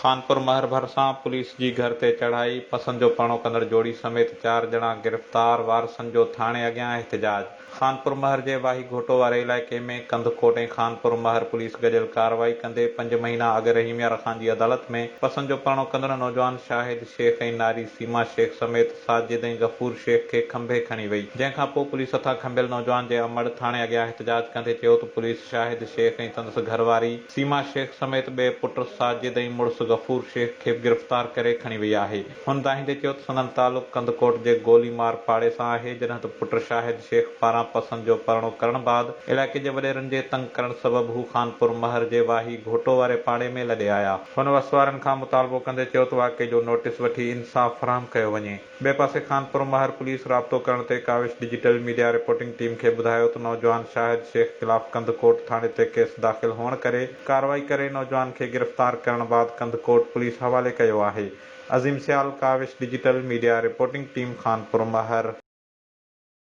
خانپورمھر भरिसां पुलिस जी घर ते चढ़ाई, पसंद जो परणो ڪندڙ जोड़ी समेत 4 ॼणा गिरफ्तार, वारसनि जो थाणे अॻियां एहतिजाज। خانپورمھر जे वाही घोटो वारे इलाइक़े में कंदकोट ऐं خانپورمھر पुलिस गॾियल कारवाई कंदे 5 महीना अॻु रहीमिया खान जी अदालत में पसंद जो परणो कंदड़ नौजवान शाहिद शेख ऐं नारी सीमा शेख समेत साजिद ऐं गफूर शेख खे खंभे खणी वई, जंहिंखां पोइ पुलिस हथां खंभियल नौजवान जे अमड़ थाणे अॻियां एहतिजाज कंदे चयो त पुलिस शाहिद शेख ऐं संदसि घरवारी सीमा शेख समेत ॿिए पुट साजिद ऐं मुड़ुसु गफूर शेख खे गिरफ़्तार करे खणी वई आहे। हुन दाहींदे चयो त संदन तालुक़ कंदकोट जे गोलीमार पाड़े सां आहे, जॾहिं त पुट शाहिद शेख पारां पसंद जो परणो करण बाद इलाइक़े जे वॾेरनि जे तंग करण सबबि हू खानपुरमहर जे वाही घोटो वारे पाड़े में लॾे आया। हुन वसवारनि खां मुतालबो कंदे चयो त वाक़े जो नोटिस वठी इंसाफ़ फराहम कयो वञे। ॿिए पासे खानपुरमहर पुलिस राब्तो करण ते Kaavish digital media reporting team खे ॿुधायो त नौजवान शाहिद शेख ख़िलाफ़ कंदकोट थाणे ते केस दाख़िल हुअण करे कारवाई करे नौजवान खे गिरफ़्तार करण बाद कंदकोट पुलिस हवाले कयो आहे। अज़ीम सियाल, Kaavish digital media reporting team, खानपुरमहर।